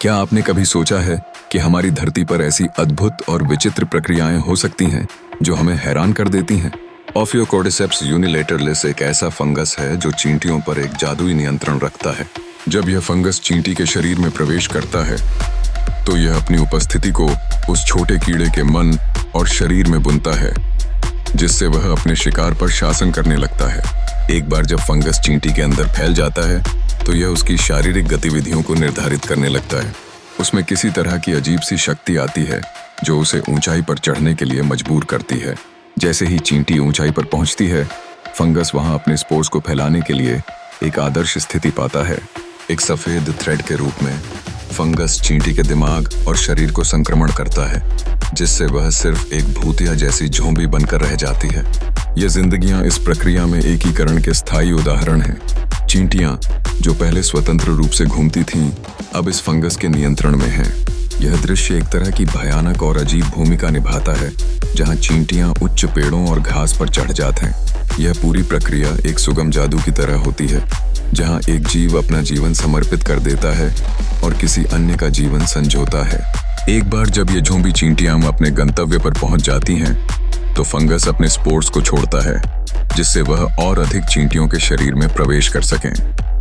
क्या आपने कभी सोचा है कि हमारी धरती पर ऐसी अद्भुत और विचित्र प्रक्रियाएं हो सकती हैं जो हमें हैरान कर देती हैं? ऑफियोकॉर्डिसेप्स यूनिलेटरलिस एक ऐसा फंगस है जो चींटियों पर एक जादुई नियंत्रण रखता है। जब यह फंगस चींटी के शरीर में प्रवेश करता है तो यह अपनी उपस्थिति को उस छोटे कीड़े के मन और शरीर में बुनता है, जिससे वह अपने शिकार पर शासन करने लगता है। एक बार जब फंगस चींटी के अंदर फैल जाता है तो यह उसकी शारीरिक गतिविधियों को निर्धारित करने लगता है। उसमें किसी तरह की अजीब सी शक्ति आती है जो उसे ऊंचाई पर चढ़ने के लिए मजबूर करती है। जैसे ही चींटी ऊंचाई पर पहुंचती है, फंगस वहां अपने स्पोर्स को फैलाने के लिए एक आदर्श स्थिति पाता है। एक सफेद थ्रेड के रूप में फंगस चींटी के दिमाग और शरीर को संक्रमण करता है, जिससे वह सिर्फ एक भूतिया जैसी झोंबी बनकर रह जाती है। ये जिंदगियां इस प्रक्रिया में एकीकरण के स्थायी उदाहरण हैं। चींटियां जो पहले स्वतंत्र रूप से घूमती थीं, अब इस फंगस के नियंत्रण में हैं। यह दृश्य एक तरह की भयानक और अजीब भूमिका निभाता है, जहां चींटियां उच्च पेड़ों और घास पर चढ़ जाते हैं। यह पूरी प्रक्रिया एक सुगम जादू की तरह होती है, जहां एक जीव अपना जीवन समर्पित कर देता है और किसी अन्य का जीवन संजोता है। एक बार जब ये झोंबी चींटियां अपने गंतव्य पर पहुंच जाती हैं, तो फंगस अपने स्पोर्स को छोड़ता है, जिससे वह और अधिक चींटियों के शरीर में प्रवेश कर सकें।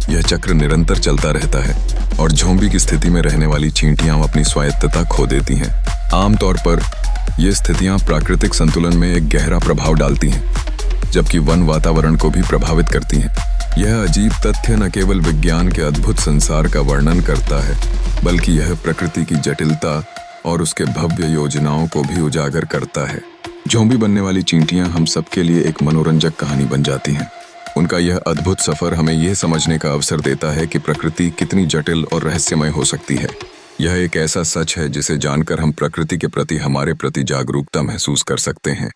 यह चक्र निरंतर चलता रहता है और झोंबी की स्थिति में रहने वाली चींटियां अपनी स्वायत्तता खो देती हैं। आमतौर पर ये स्थितियां प्राकृतिक संतुलन में एक गहरा प्रभाव डालती हैं, जबकि वन वातावरण को भी प्रभावित करती हैं। यह अजीब तथ्य न केवल विज्ञान के अद्भुत संसार का वर्णन करता है, बल्कि यह प्रकृति की जटिलता और उसके भव्य योजनाओं को भी उजागर करता है। झोंबी बनने वाली चींटियां हम सबके लिए एक मनोरंजक कहानी बन जाती हैं। उनका यह अद्भुत सफर हमें यह समझने का अवसर देता है कि प्रकृति कितनी जटिल और रहस्यमय हो सकती है। यह एक ऐसा सच है जिसे जानकर हम प्रकृति के प्रति हमारे प्रति जागरूकता महसूस कर सकते हैं।